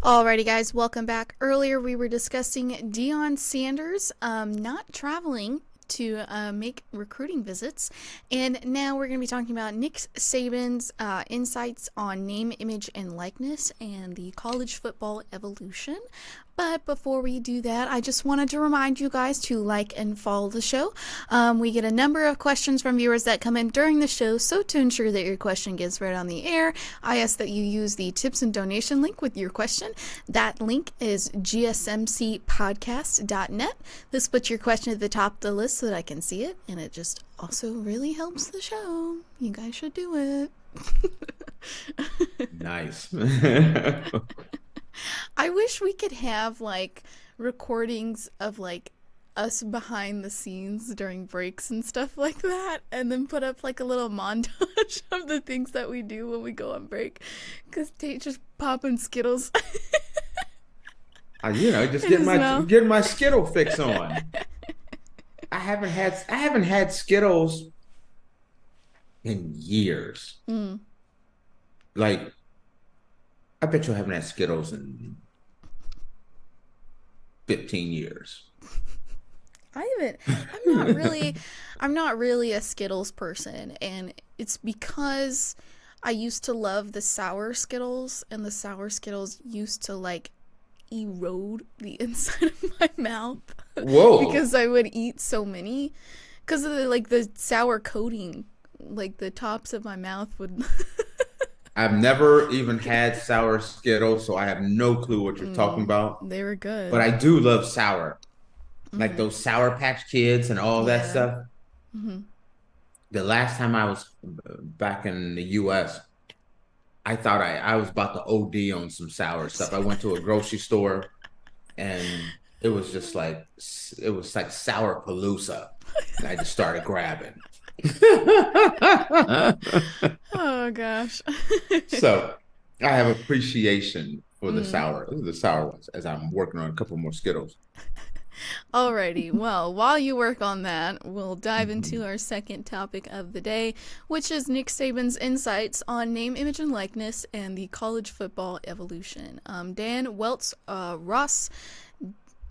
Alrighty, guys, welcome back. Earlier, we were discussing Deion Sanders not traveling to make recruiting visits, and now we're going to be talking about Nick Saban's insights on name, image, and likeness and the college football evolution. But before we do that, I just wanted to remind you guys to like and follow the show. We get a number of questions from viewers that come in during the show, so to ensure that your question gets read on the air, I ask that you use the tips and donation link with your question. That link is gsmcpodcast.net. This puts your question at the top of the list so that I can see it, and it just also really helps the show. You guys should do it. Nice. I wish we could have like recordings of like us behind the scenes during breaks and stuff like that, and then put up like a little montage of the things that we do when we go on break, because Tate just popping Skittles. Just getting my Skittle fix on. I haven't had Skittles in years. Like, I bet you haven't had Skittles in 15 years. I'm not really a Skittles person, and it's because I used to love the sour Skittles, and the sour Skittles used to like erode the inside of my mouth. Whoa. Because I would eat so many, because of the sour coating, like the tops of my mouth would. I've never even had sour Skittles, so I have no clue what you're talking about. They were good. But I do love sour. Like those Sour Patch Kids and all that stuff. The last time I was back in the U.S., I thought I was about to OD on some sour stuff. I went to a grocery store, and it was like sour palooza. And I just started grabbing. Oh gosh. So I have appreciation for the sour ones, as I'm working on a couple more Skittles. Alrighty, well, while you work on that, we'll dive into our second topic of the day, which is Nick Saban's insights on name, image, and likeness and the college football evolution. Dan Weltz, Ross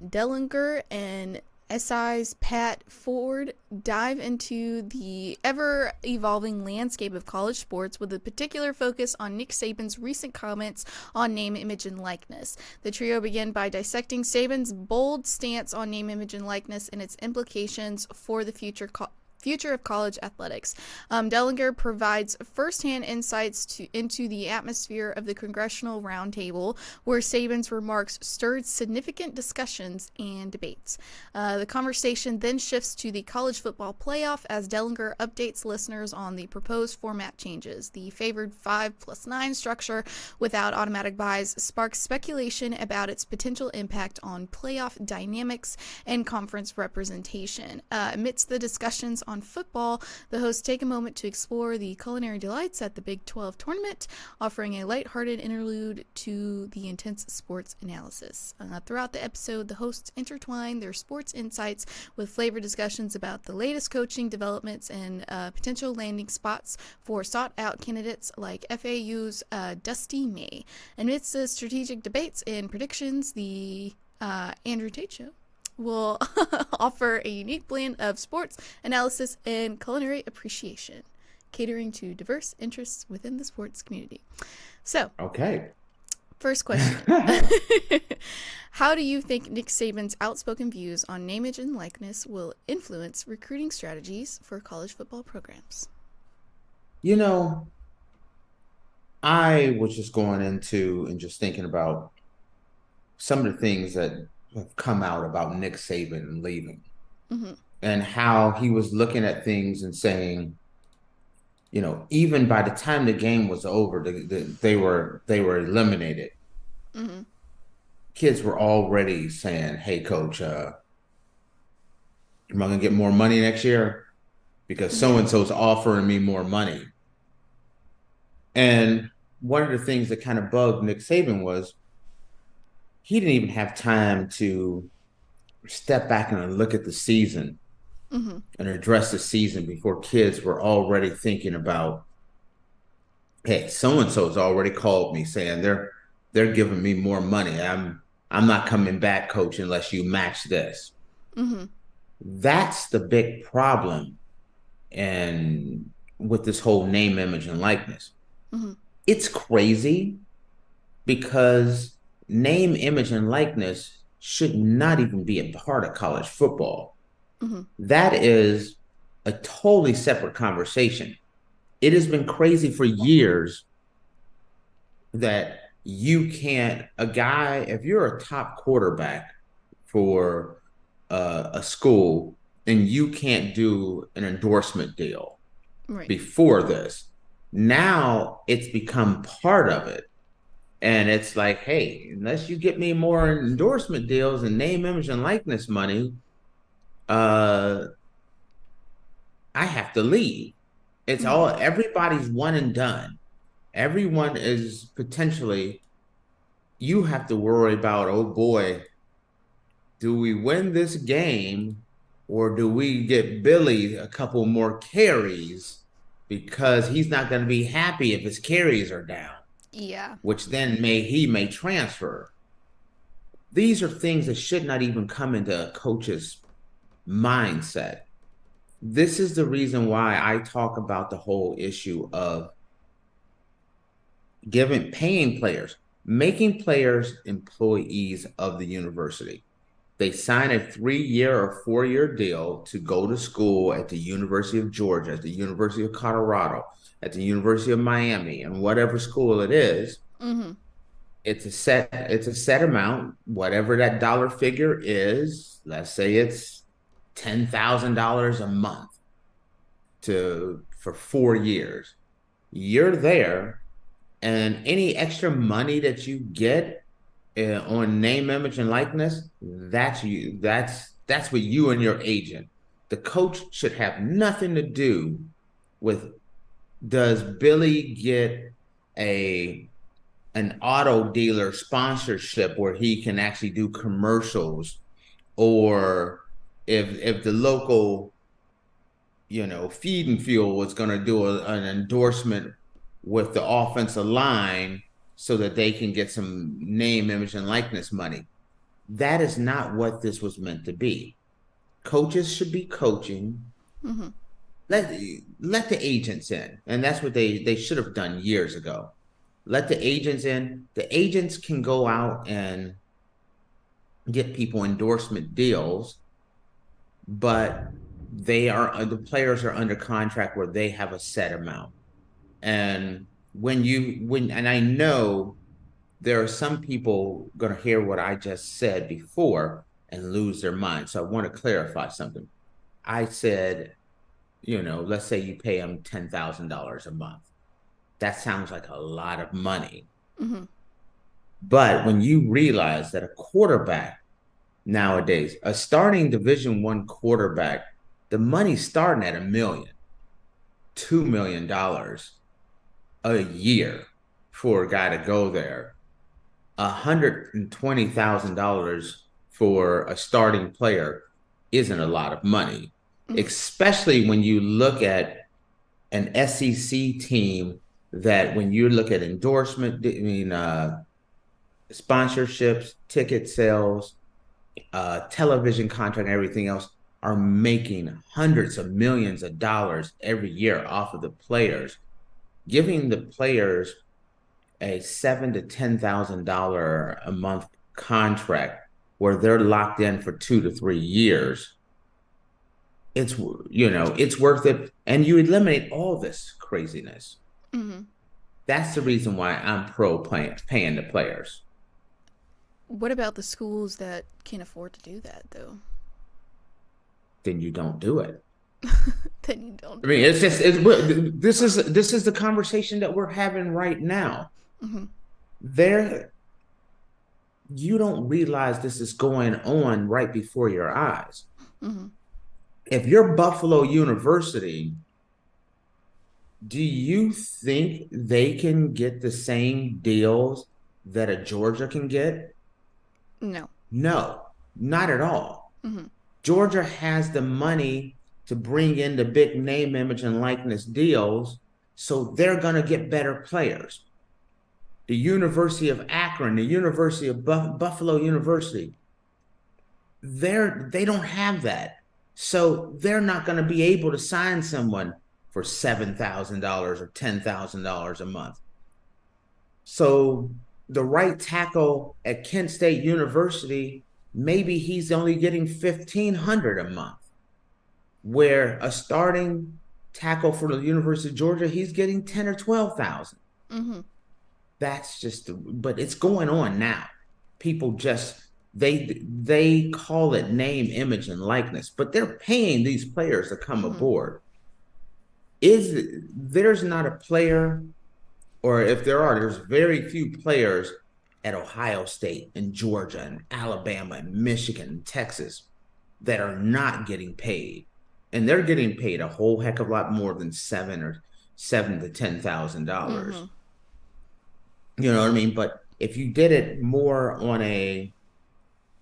Dellenger, and SI's Pat Ford dive into the ever-evolving landscape of college sports with a particular focus on Nick Saban's recent comments on name, image, and likeness. The trio began by dissecting Saban's bold stance on name, image, and likeness and its implications for the future of college athletics. Dellenger provides firsthand insights into the atmosphere of the congressional roundtable, where Saban's remarks stirred significant discussions and debates. The conversation then shifts to the college football playoff as Dellenger updates listeners on the proposed format changes. The favored 5+9 structure without automatic buys sparks speculation about its potential impact on playoff dynamics and conference representation. Amidst the discussions on football, the hosts take a moment to explore the culinary delights at the Big 12 tournament, offering a lighthearted interlude to the intense sports analysis. Throughout the episode, the hosts intertwine their sports insights with flavored discussions about the latest coaching developments and potential landing spots for sought-out candidates like FAU's Dusty May. Amidst the strategic debates and predictions, the Andrew Tate Show will offer a unique blend of sports analysis and culinary appreciation, catering to diverse interests within the sports community. So, okay. First question. How do you think Nick Saban's outspoken views on name, image, and likeness will influence recruiting strategies for college football programs? I was just going into and just thinking about some of the things that have come out about Nick Saban leaving, and how he was looking at things and saying, even by the time the game was over, they were eliminated. Kids were already saying, "Hey, coach, am I gonna get more money next year? Because so and so's offering me more money." And one of the things that kind of bugged Nick Saban was he didn't even have time to step back and look at the season and address the season before kids were already thinking about, hey, so-and-so's already called me saying they're giving me more money. I'm not coming back, coach, unless you match this. Mm-hmm. That's the big problem and with this whole name, image, and likeness. Mm-hmm. It's crazy because name, image, and likeness should not even be a part of college football. Mm-hmm. That is a totally separate conversation. It has been crazy for years that you can't, a guy, if you're a top quarterback for a school, and you can't do an endorsement deal Right. before this. Now it's become part of it. And it's like, hey, unless you get me more endorsement deals and name, image, and likeness money, I have to leave. It's all, everybody's one and done. Everyone is potentially, you have to worry about, oh boy, do we win this game or do we get Billy a couple more carries because he's not going to be happy if his carries are down? Yeah. Which then he may transfer. These are things that should not even come into a coach's mindset. This is the reason why I talk about the whole issue of paying players, making players employees of the university. They sign a 3-year or 4-year deal to go to school at the University of Georgia, at the University of Colorado, at the University of Miami, and whatever school it is. Mm-hmm. It's a set amount, whatever that dollar figure is. Let's say it's $10,000 a month for 4 years. You're there, and any extra money that you get on name, image, and likeness, that's you. That's with you and your agent. The coach should have nothing to do with, does Billy get an auto dealer sponsorship where he can actually do commercials, or if the local, feed and fuel was going to do an endorsement with the offensive line so that they can get some name, image, and likeness money. That is not what this was meant to be. Coaches should be coaching. Mm-hmm. Let the agents in, and that's what they should have done years ago. Let the agents in. The agents can go out and get people endorsement deals, but the players are under contract where they have a set amount. And and I know there are some people going to hear what I just said before and lose their mind. So I want to clarify something. I said, let's say you pay them $10,000 a month. That sounds like a lot of money. Mm-hmm. But when you realize that a quarterback nowadays, a starting Division I quarterback, the money's starting at $1 million, $2 million a year for a guy to go there. $120,000 for a starting player isn't a lot of money, especially when you look at an SEC team that, when you look at endorsement, sponsorships, ticket sales, television contract, and everything else, are making hundreds of millions of dollars every year off of the players. Giving the players a $7,000 to $10,000 a month contract where they're locked in for 2 to 3 years, it's worth it, and you eliminate all this craziness. Mm-hmm. That's the reason why I'm pro paying the players. What about the schools that can't afford to do that, though? Then you don't do it. Then you don't. I mean, this is the conversation that we're having right now. Mm-hmm. You don't realize this is going on right before your eyes. Mm-hmm. If you're Buffalo University, do you think they can get the same deals that a Georgia can get? No. No, not at all. Mm-hmm. Georgia has the money to bring in the big name, image, and likeness deals, so they're going to get better players. the University of Akron, the University of Buffalo University. They don't have that. So they're not going to be able to sign someone for $7,000 or $10,000 a month. So the right tackle at Kent State University, maybe he's only getting $1,500 a month, where a starting tackle for the University of Georgia, he's getting 10 or 12,000. That's just, but it's going on now. People just, they call it name, image, and likeness, but they're paying these players to come aboard. There's not a player, or if there are, there's very few players at Ohio State and Georgia and Alabama and Michigan and Texas that are not getting paid. And they're getting paid a whole heck of a lot more than $7,000 to $10,000. You know what I mean? But if you did it more on a,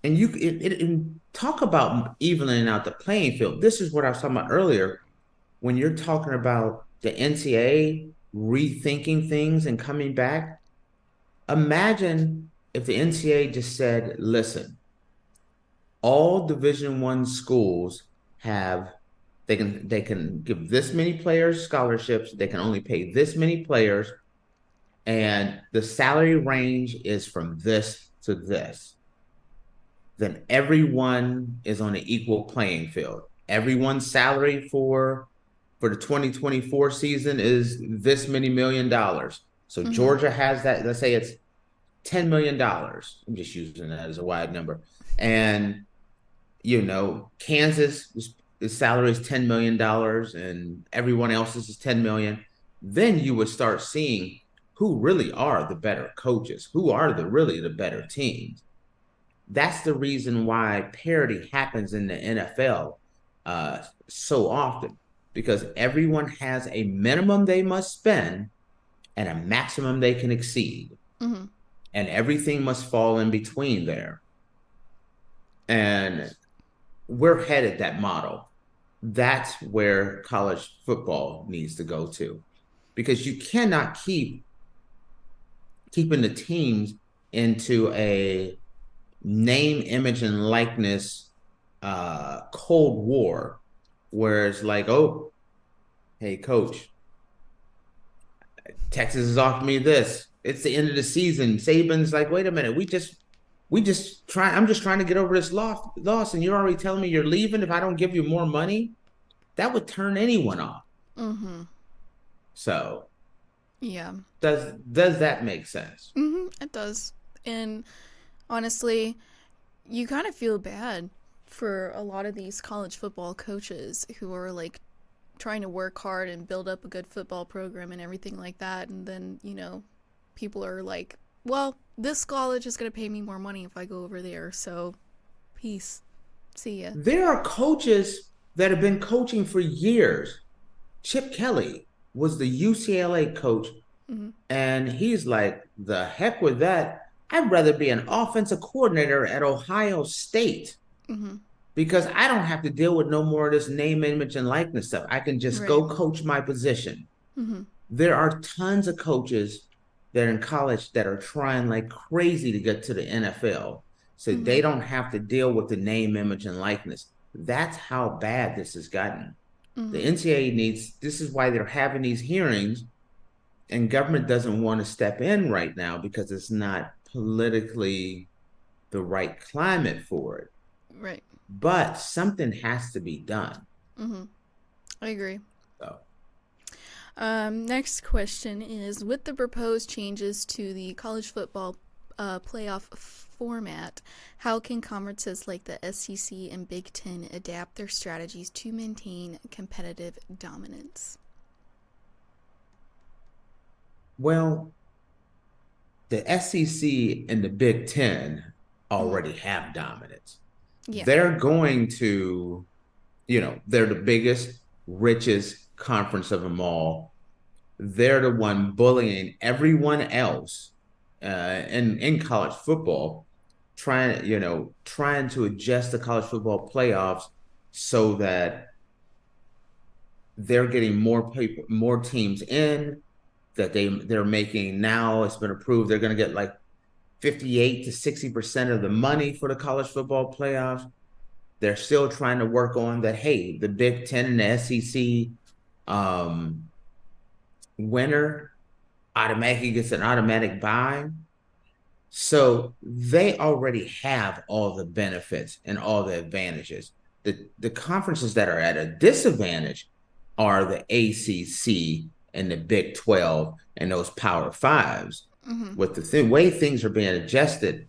and and talk about evening out the playing field. This is what I was talking about earlier. When you're talking about the NCAA rethinking things and coming back, imagine if the NCAA just said, listen, all Division I schools have, they can give this many players scholarships, they can only pay this many players, and the salary range is from this to this. Then everyone is on an equal playing field. Everyone's salary for the 2024 season is this many $1 million. So Georgia has that, let's say it's $10 million. I'm just using that as a wide number. And, you know, Kansas, the salary is $10 million and everyone else's is $10 million. Then you would start seeing who really are the better coaches, who are really the better teams. That's the reason why parity happens in the NFL so often, because everyone has a minimum they must spend and a maximum they can exceed. And everything must fall in between there. And we're headed that model. That's where college football needs to go to, because you cannot keeping the teams into a name, image, and likeness Cold War, where it's like, oh, hey, coach, Texas has offered me this. It's the end of the season. Saban's like, wait a minute, I'm just trying to get over this loss, and you're already telling me you're leaving if I don't give you more money? That would turn anyone off. So, yeah. Does that make sense? It does. And honestly, you kind of feel bad for a lot of these college football coaches who are like trying to work hard and build up a good football program and everything like that. And then, you know, people are like, well, this college is going to pay me more money if I go over there. So peace. See ya. There are coaches that have been coaching for years. Chip Kelly was the UCLA coach. And he's like, the heck with that. I'd rather be an offensive coordinator at Ohio State because I don't have to deal with no more of this name, image, and likeness stuff. I can just go coach my position. There are tons of coaches that are in college that are trying like crazy to get to the NFL. So they don't have to deal with the name, image, and likeness. That's how bad this has gotten. The NCAA this is why they're having these hearings, and government doesn't want to step in right now because it's not politically the right climate for it. Right. But something has to be done. I agree. So. Next question is, with the proposed changes to the college football playoff format, how can conferences like the SEC and Big Ten adapt their strategies to maintain competitive dominance? Well, the SEC and the Big Ten already have dominance. Yeah. They're going to, they're the biggest, richest conference of them all. They're the one bullying everyone else in college football, trying to adjust the college football playoffs so that they're getting more teams in. that they're making now. It's been approved. They're going to get like 58 to 60% of the money for the college football playoffs. They're still trying to work on that. Hey, the Big Ten and the SEC winner automatically gets an automatic bye. So they already have all the benefits and all the advantages. The conferences that are at a disadvantage are the ACC and the Big 12 and those Power Fives. With the way things are being adjusted,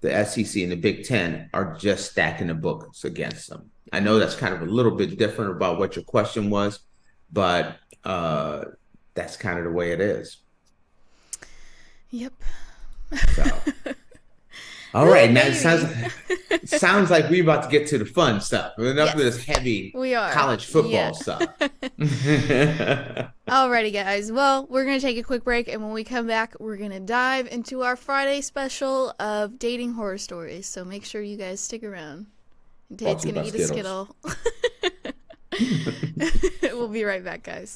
the SEC and the Big Ten are just stacking the books against them. I know that's kind of a little bit different about what your question was, but that's kind of the way it is. Yep. So, all right, now it sounds like we're about to get to the fun stuff. Enough of this heavy college football stuff. Alrighty, guys. Well, we're going to take a quick break, and when we come back, we're going to dive into our Friday special of dating horror stories. So make sure you guys stick around. Tate's going to eat a Skittle. We'll be right back, guys.